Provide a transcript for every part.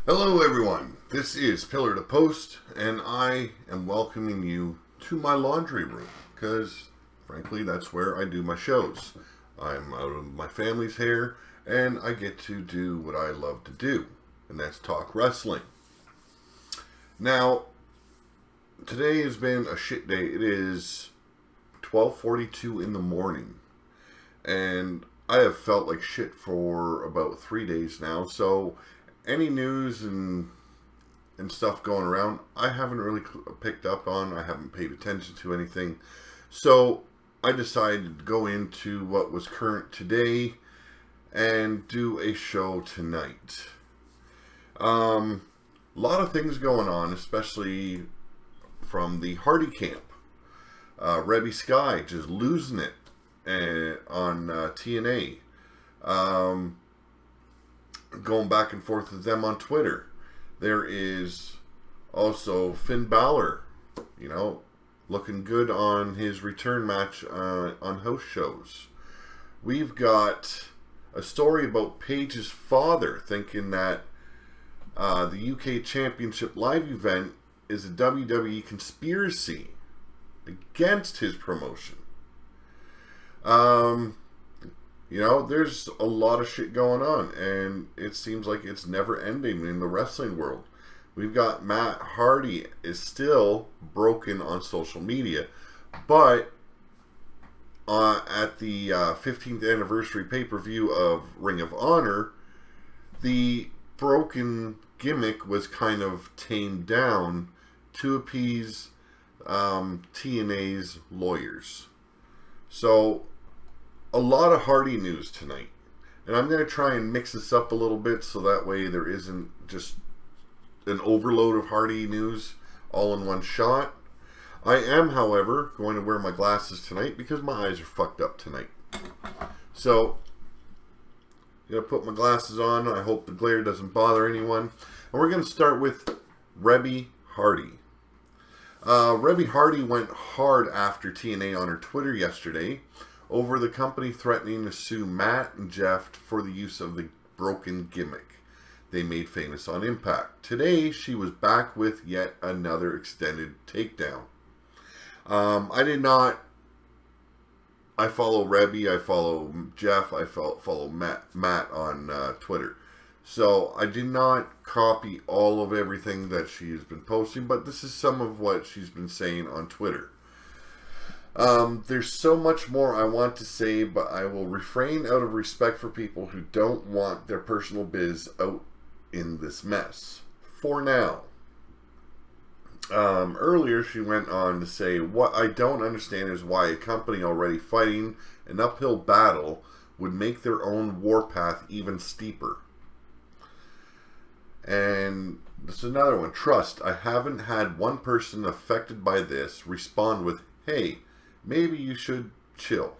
Hello everyone, this is Pillar to Post, and I am welcoming you to my laundry room, because frankly that's where I do my shows. I'm out of my family's hair, and I get to do what I love to do, and that's talk wrestling. Now, today has been a shit day. It is 12:42 in the morning, and I have felt like shit for about 3 days now, so any news and stuff going around, I haven't really picked up on. I haven't paid attention to anything. So I decided to go into what was current today and do a show tonight. A lot of things going on, especially from the Hardy camp. Reby Sky just losing it on TNA. Going back and forth with them on Twitter. There is also Finn Balor, looking good on his return match on house shows. We've got a story about Paige's father thinking that the UK Championship live event is a WWE conspiracy against his promotion. There's a lot of shit going on, and it seems like it's never ending in the wrestling world. We've got Matt Hardy is still broken on social media, but at the 15th anniversary pay-per-view of Ring of Honor, the broken gimmick was kind of tamed down to appease TNA's lawyers. So a lot of Hardy news tonight, and I'm going to try and mix this up a little bit so that way there isn't just an overload of Hardy news all in one shot. I am, however, going to wear my glasses tonight because my eyes are fucked up tonight. So I'm going to put my glasses on. I hope the glare doesn't bother anyone. And we're going to start with Reby Hardy. Reby Hardy went hard after TNA on her Twitter yesterday over the company threatening to sue Matt and Jeff for the use of the broken gimmick they made famous on Impact. Today, she was back with yet another extended takedown. I follow Reby, I follow Jeff, I follow Matt on Twitter. So I did not copy all of everything that she's been posting, but this is some of what she's been saying on Twitter. There's so much more I want to say, but I will refrain out of respect for people who don't want their personal biz out in this mess. For now. Earlier she went on to say, what I don't understand is why a company already fighting an uphill battle would make their own warpath even steeper. And this is another one. Trust. I haven't had one person affected by this respond with, hey, maybe you should chill.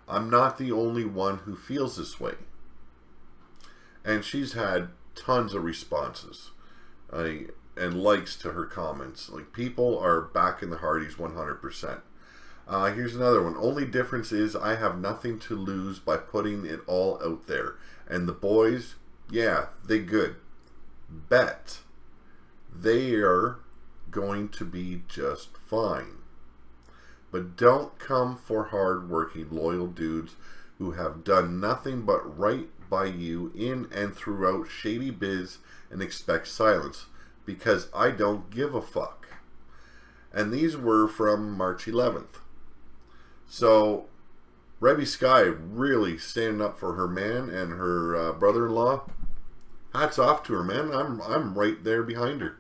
I'm not the only one who feels this way. And she's had tons of responses and likes to her comments. Like, people are back in the Hardys 100%. Here's another one. Only difference is I have nothing to lose by putting it all out there. And the boys, yeah, they good. Bet they are going to be just fine. But don't come for hard-working, loyal dudes who have done nothing but right by you in and throughout shady biz and expect silence, because I don't give a fuck. And these were from March 11th. So, Reby Sky really standing up for her man and her brother-in-law. Hats off to her, man. I'm right there behind her.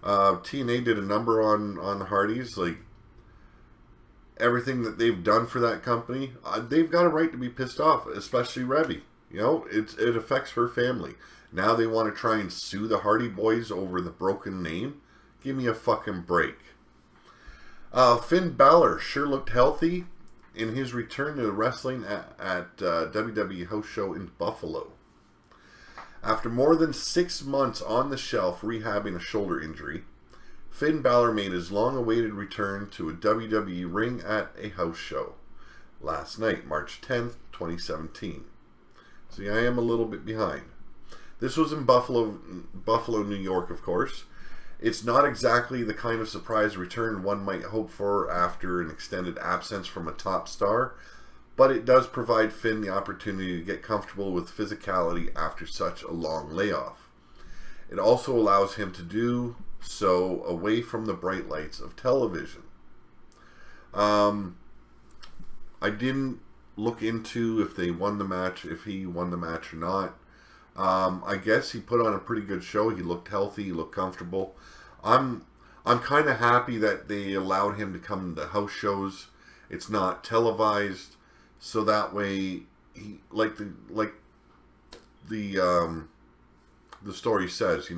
TNA did a number on the Hardys, like, everything that they've done for that company, they've got a right to be pissed off, especially Reby. It affects her family. Now they want to try and sue the Hardy Boys over the broken name? Give me a fucking break. Finn Balor sure looked healthy in his return to wrestling at WWE house show in Buffalo. After more than 6 months on the shelf rehabbing a shoulder injury, Finn Balor made his long-awaited return to a WWE ring at a house show last night, March 10th, 2017. See, I am a little bit behind. This was in Buffalo, New York, of course. It's not exactly the kind of surprise return one might hope for after an extended absence from a top star, but it does provide Finn the opportunity to get comfortable with physicality after such a long layoff. It also allows him to do so away from the bright lights of television. I didn't look into if he won the match or not. I guess he put on a pretty good show. He looked healthy. He looked comfortable. I'm kind of happy that they allowed him to come to house shows. It's not televised, so that way he the story says,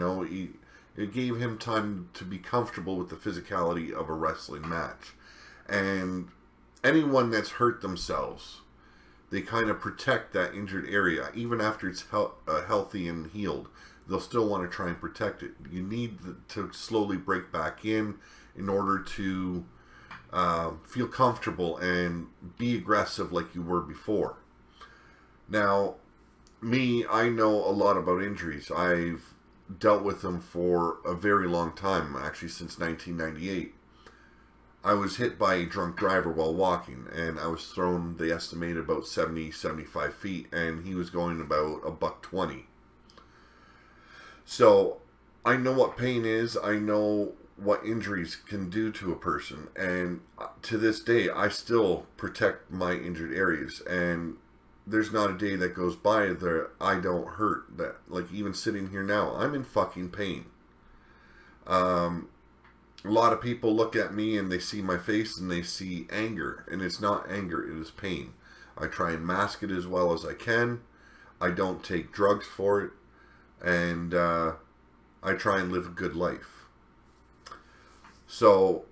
it gave him time to be comfortable with the physicality of a wrestling match. And anyone that's hurt themselves, they kind of protect that injured area. Even after it's healthy and healed, they'll still want to try and protect it. You need to slowly break back in order to feel comfortable and be aggressive like you were before. Now, I know a lot about injuries. I've dealt with them for a very long time, actually since 1998. I was hit by a drunk driver while walking, and I was thrown, they estimated, about 75 feet, and he was going about $120. So, I know what pain is, I know what injuries can do to a person, and to this day, I still protect my injured areas, and there's not a day that goes by that I don't hurt. That, like, even sitting here now, I'm in fucking pain. A lot of people look at me and they see my face and they see anger. And it's not anger, it is pain. I try and mask it as well as I can. I don't take drugs for it. And I try and live a good life. So,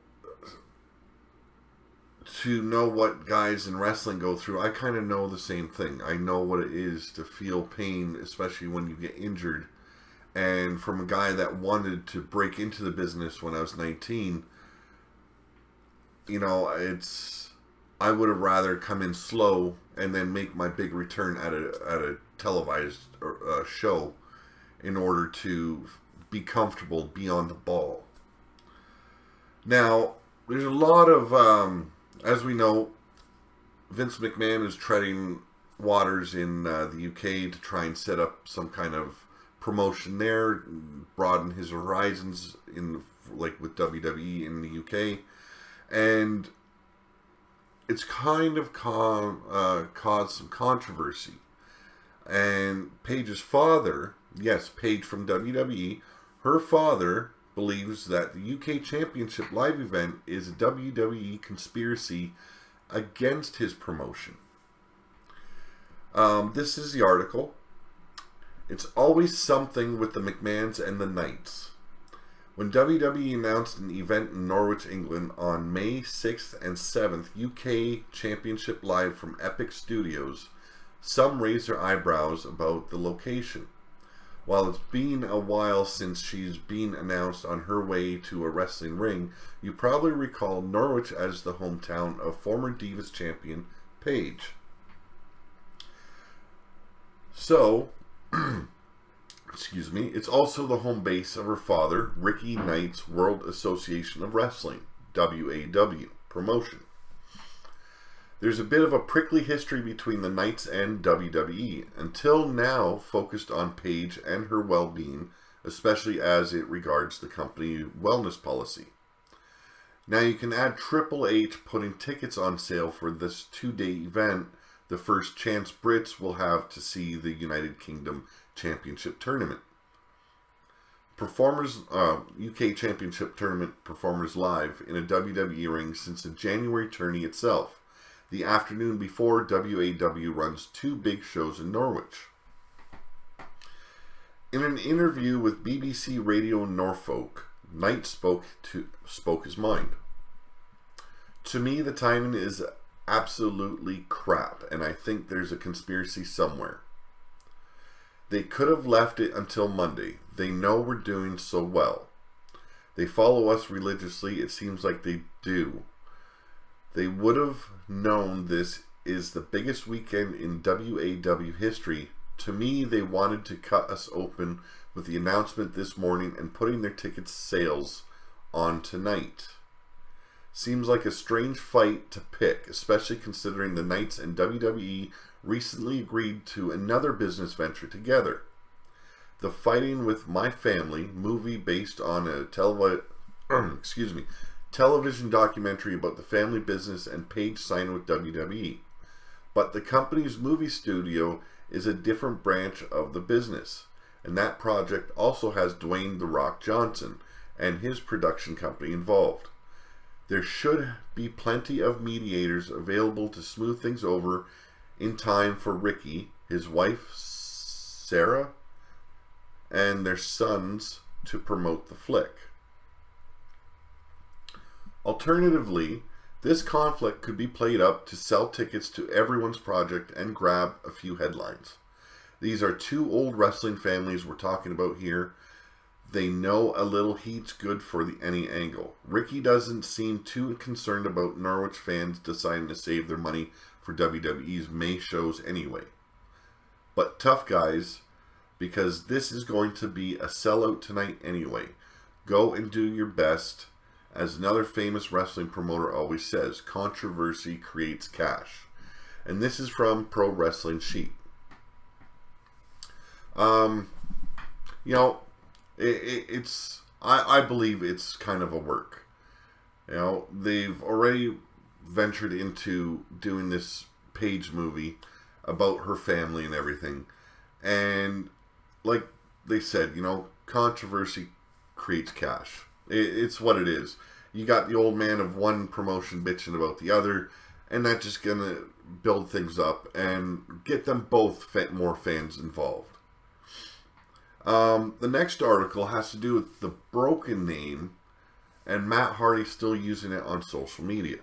to know what guys in wrestling go through, I kind of know the same thing. I know what it is to feel pain, especially when you get injured. And from a guy that wanted to break into the business when I was 19, I would have rather come in slow and then make my big return at a televised show in order to be comfortable, be on the ball. Now, there's a lot of, as we know, Vince McMahon is treading waters in the UK to try and set up some kind of promotion there, broaden his horizons with WWE in the UK, and it's kind of caused some controversy. And Paige's father, yes, Paige from WWE, her father believes that the UK Championship live event is a WWE conspiracy against his promotion. This is the article. It's always something with the McMahons and the Knights. When WWE announced an event in Norwich, England on May 6th and 7th, UK Championship Live from Epic Studios, some raised their eyebrows about the location. While it's been a while since she's been announced on her way to a wrestling ring, you probably recall Norwich as the hometown of former Divas champion Paige. So, excuse me, it's also the home base of her father, Ricky Knight's World Association of Wrestling, WAW, promotion. There's a bit of a prickly history between the Knights and WWE, until now focused on Paige and her well-being, especially as it regards the company wellness policy. Now you can add Triple H putting tickets on sale for this 2-day event, the first chance Brits will have to see the United Kingdom Championship Tournament. UK Championship Tournament performers live in a WWE ring since the January tourney itself. The afternoon before, WAW runs 2 big shows in Norwich. In an interview with BBC Radio Norfolk, Knight spoke his mind. To me, the timing is absolutely crap, and I think there's a conspiracy somewhere. They could have left it until Monday. They know we're doing so well. They follow us religiously. It seems like they do. They would have known this is the biggest weekend in WAW history To me, they wanted to cut us open with the announcement this morning and putting their ticket sales on tonight. Seems like a strange fight to pick, especially considering the Knights and WWE recently agreed to another business venture together. The Fighting with My Family movie based on a television documentary about the family business and Paige signing with WWE. But the company's movie studio is a different branch of the business, and that project also has Dwayne "The Rock" Johnson and his production company involved. There should be plenty of mediators available to smooth things over in time for Ricky, his wife Sarah, and their sons to promote the flick. Alternatively, this conflict could be played up to sell tickets to everyone's project and grab a few headlines. These are two old wrestling families we're talking about here. They know a little heat's good for any angle. Ricky doesn't seem too concerned about Norwich fans deciding to save their money for WWE's May shows anyway. But tough guys, because this is going to be a sellout tonight anyway. Go and do your best. As another famous wrestling promoter always says, controversy creates cash. And this is from Pro Wrestling Sheet. I believe it's kind of a work. They've already ventured into doing this Paige movie about her family and everything. And like they said, controversy creates cash. It's what it is. You got the old man of one promotion bitching about the other, and that's just going to build things up and get them both more fans involved. The next article has to do with the Broken name and Matt Hardy still using it on social media.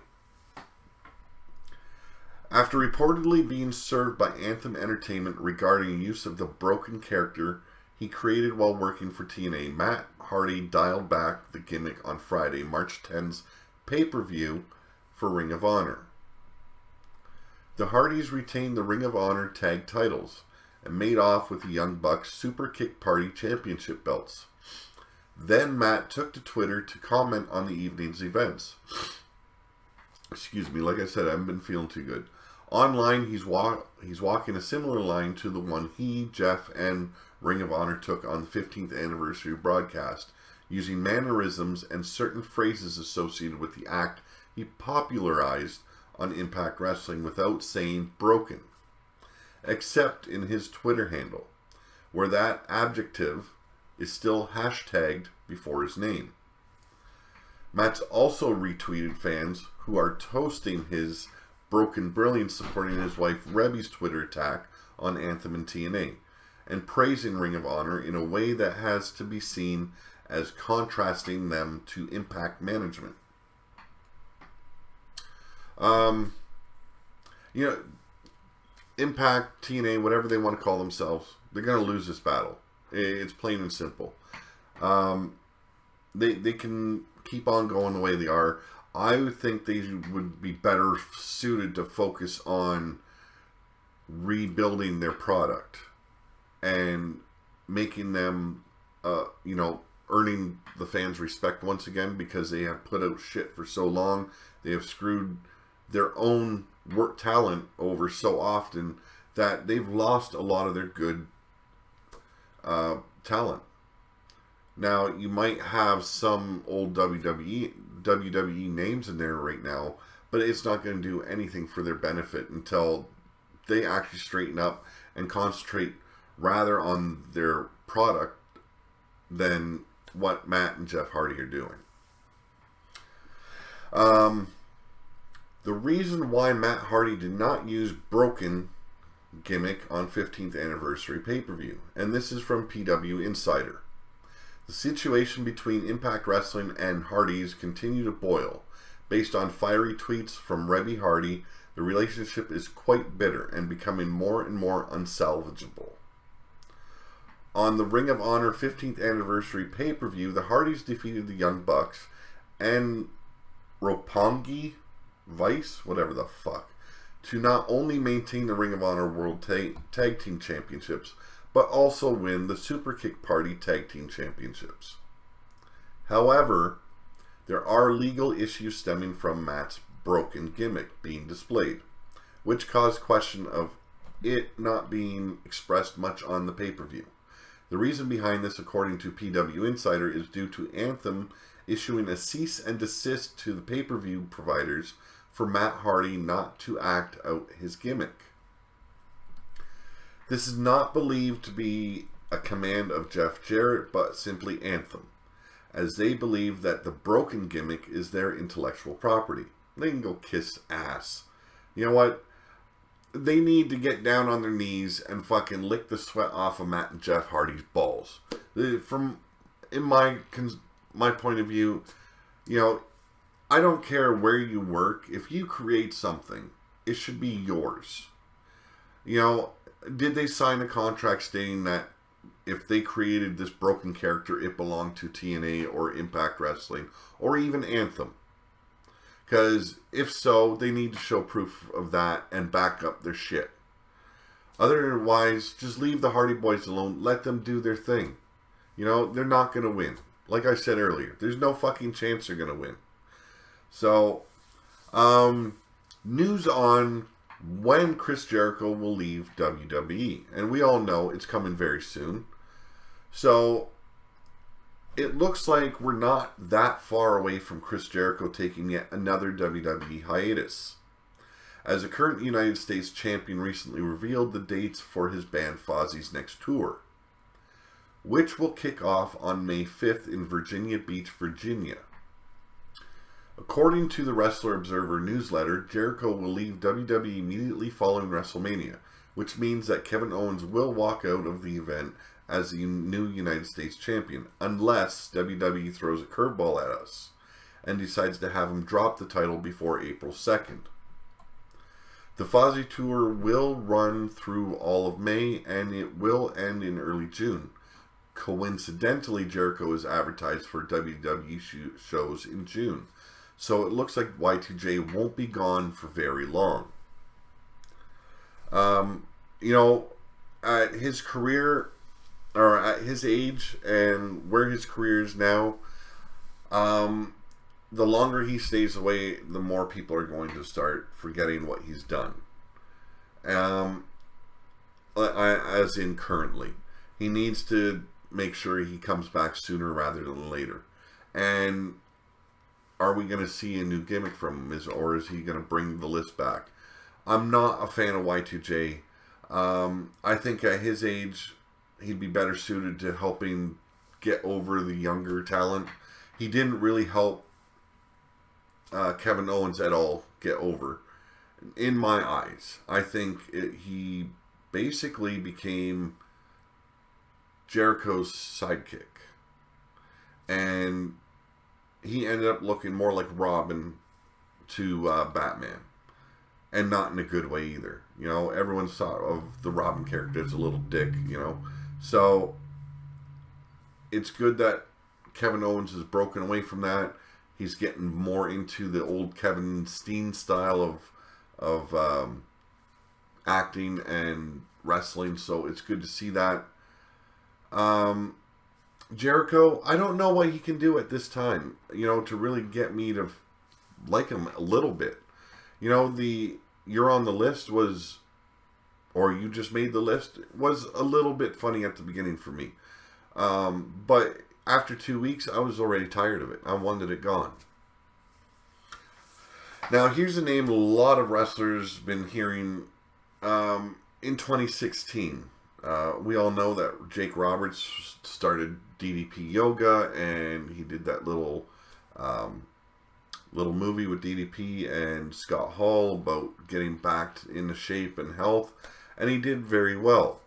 After reportedly being served by Anthem Entertainment regarding use of the Broken character he created while working for TNA, Matt Hardy dialed back the gimmick on Friday, March 10th's pay-per-view for Ring of Honor. The Hardys retained the Ring of Honor tag titles and made off with the Young Bucks Super Kick Party Championship belts. Then Matt took to Twitter to comment on the evening's events. Excuse me, like I said, I haven't been feeling too good. Online, he's walking a similar line to the one he, Jeff, and Ring of Honor took on the 15th anniversary broadcast, using mannerisms and certain phrases associated with the act he popularized on Impact Wrestling without saying broken, except in his Twitter handle, where that adjective is still hashtagged before his name. Matt's also retweeted fans who are toasting his broken brilliance, supporting his wife Reby's Twitter attack on Anthem and TNA, and praising Ring of Honor in a way that has to be seen as contrasting them to Impact management. Impact, TNA, whatever they want to call themselves, they're going to lose this battle. It's plain and simple. They can keep on going the way they are. I would think they would be better suited to focus on rebuilding their product and making them, earning the fans' respect once again, because they have put out shit for so long. They have screwed their own work talent over so often that they've lost a lot of their good talent. Now, you might have some old WWE names in there right now, but it's not going to do anything for their benefit until they actually straighten up and concentrate rather on their product than what Matt and Jeff Hardy are doing. The reason why Matt Hardy did not use broken gimmick on 15th anniversary pay-per-view, and this is from PW Insider. The situation between Impact Wrestling and Hardys continue to boil. Based on fiery tweets from Reby Hardy, the relationship is quite bitter and becoming more and more unsalvageable. On the Ring of Honor 15th anniversary pay-per-view, the Hardys defeated the Young Bucks and Roppongi Vice, whatever the fuck, to not only maintain the Ring of Honor World Tag Team Championships, but also win the Super Kick Party Tag Team Championships. However, there are legal issues stemming from Matt's broken gimmick being displayed, which caused question of it not being expressed much on the pay-per-view. The reason behind this, according to PW Insider, is due to Anthem issuing a cease and desist to the pay-per-view providers for Matt Hardy not to act out his gimmick. This is not believed to be a command of Jeff Jarrett, but simply Anthem, as they believe that the broken gimmick is their intellectual property. They can go kiss ass. You know what? They need to get down on their knees and fucking lick the sweat off of Matt and Jeff Hardy's balls. In my point of view, you know, I don't care where you work. If you create something, it should be yours. You know, did they sign a contract stating that if they created this broken character, it belonged to TNA or Impact Wrestling or even Anthem? Because if so, they need to show proof of that and back up their shit. Otherwise, just leave the Hardy Boys alone. Let them do their thing. You know, they're not going to win. Like I said earlier, there's no fucking chance they're going to win. So, news on when Chris Jericho will leave WWE. And we all know it's coming very soon. So, it looks like we're not that far away from Chris Jericho taking yet another WWE hiatus, as the current United States champion recently revealed the dates for his band Fozzie's next tour, which will kick off on May 5th in Virginia Beach, Virginia. According to the Wrestler Observer newsletter, Jericho will leave WWE immediately following WrestleMania, which means that Kevin Owens will walk out of the event as the new United States champion, unless WWE throws a curveball at us and decides to have him drop the title before April 2nd. The Fozzy Tour will run through all of May, and it will end in early June. Coincidentally, Jericho is advertised for WWE shows in June, so it looks like Y2J won't be gone for very long. You know, at his career, or at his age and where his career is now, the longer he stays away, the more people are going to start forgetting what he's done. As in currently. He needs to make sure he comes back sooner rather than later. And are we going to see a new gimmick from him, or is he going to bring the list back? I'm not a fan of Y2J. I think at his age, he'd be better suited to helping get over the younger talent. He didn't really help Kevin Owens at all get over, in my eyes. I think he basically became Jericho's sidekick, and he ended up looking more like Robin to Batman, and not in a good way either. You know, everyone thought of the Robin character as a little dick, you know. So it's good that Kevin Owens has broken away from that. He's getting more into the old Kevin Steen style of acting and wrestling, so it's good to see that. Jericho, I don't know what he can do at this time, you know, to really get me to like him a little bit. You know, the You're on the List was, or You Just Made the List, was a little bit funny at the beginning for me. But after 2 weeks, I was already tired of it. I wanted it gone. Now, here's a name a lot of wrestlers been hearing in 2016. We all know that Jake Roberts started DDP Yoga, and he did that little movie with DDP and Scott Hall about getting back into shape and health, and he did very well.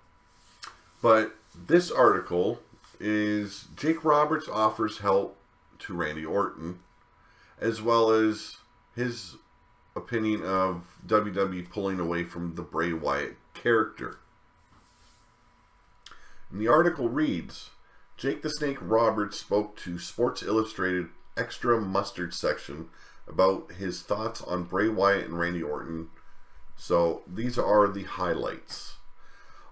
But this article is Jake Roberts offers help to Randy Orton, as well as his opinion of WWE pulling away from the Bray Wyatt character. And the article reads, Jake the Snake Roberts spoke to Sports Illustrated Extra Mustard section about his thoughts on Bray Wyatt and Randy Orton So these are the highlights.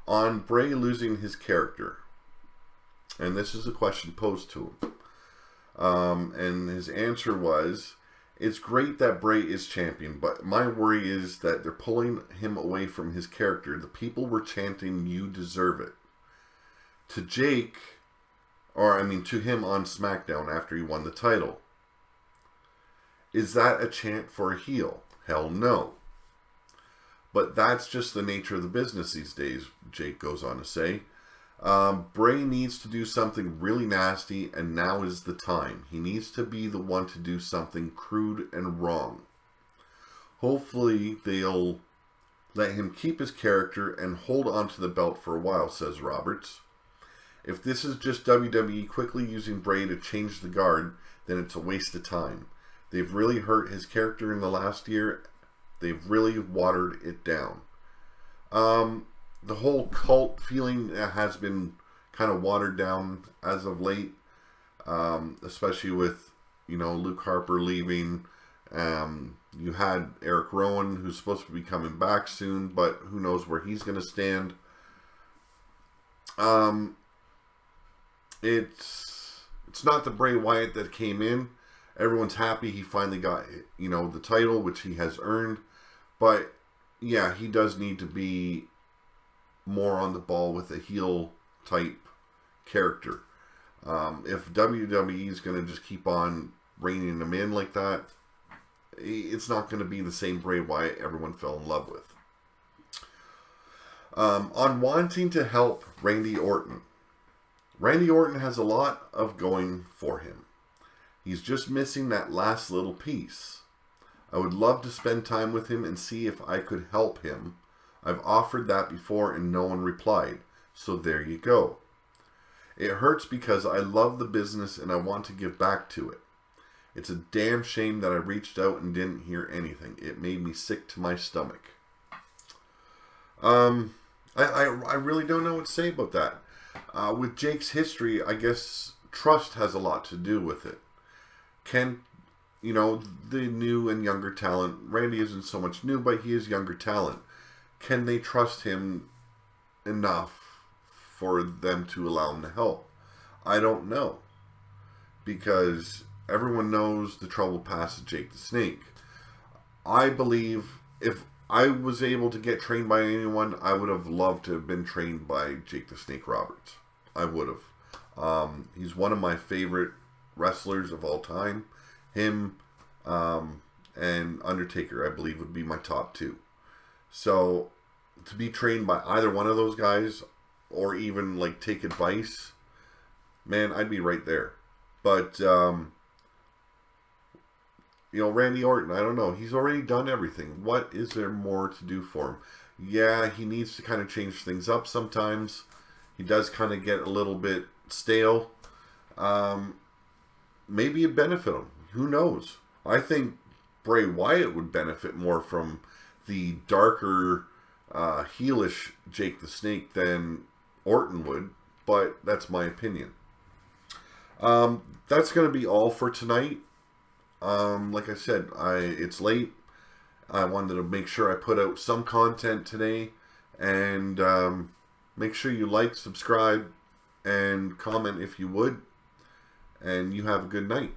On Bray losing his character, and this is a question posed to him, and his answer was, it's great that Bray is champion, but my worry is that they're pulling him away from his character. The people were chanting, "You deserve it." To Jake, to him on SmackDown after he won the title. Is that a chant for a heel? Hell no. But that's just the nature of the business these days, Jake goes on to say. Bray needs to do something really nasty, and now is the time. He needs to be the one to do something crude and wrong. Hopefully they'll let him keep his character and hold on to the belt for a while, says Roberts. If this is just WWE quickly using Bray to change the guard, then it's a waste of time. They've really hurt his character in the last year. They've really watered it down. The whole cult feeling has been kind of watered down as of late, especially with, Luke Harper leaving. You had Eric Rowan, who's supposed to be coming back soon, but who knows where he's going to stand. It's not the Bray Wyatt that came in. Everyone's happy he finally got, the title, which he has earned. But, yeah, he does need to be more on the ball with a heel type character. If WWE is going to just keep on reining him in like that, it's not going to be the same Bray Wyatt everyone fell in love with. On wanting to help Randy Orton. Randy Orton has a lot of going for him. He's just missing that last little piece. I would love to spend time with him and see if I could help him. I've offered that before and no one replied. So there you go. It hurts because I love the business and I want to give back to it. It's a damn shame that I reached out and didn't hear anything. It made me sick to my stomach. I really don't know what to say about that. With Jake's history, I guess trust has a lot to do with it. The new and younger talent, Randy isn't so much new, but he is younger talent. Can they trust him enough for them to allow him to help? I don't know. Because everyone knows the troubled past of Jake the Snake. I believe if I was able to get trained by anyone, I would have loved to have been trained by Jake the Snake Roberts. I would have. He's one of my favorite wrestlers of all time. Him and Undertaker, I believe, would be my top two. So, to be trained by either one of those guys, or even, take advice, man, I'd be right there. But, Randy Orton, I don't know. He's already done everything. What is there more to do for him? Yeah, he needs to kind of change things up sometimes. He does kind of get a little bit stale. Maybe it benefit him. Who knows? I think Bray Wyatt would benefit more from the darker, heelish Jake the Snake than Orton would, but that's my opinion. That's going to be all for tonight. Like I said, it's late. I wanted to make sure I put out some content today, and make sure you like, subscribe, and comment if you would. And you have a good night.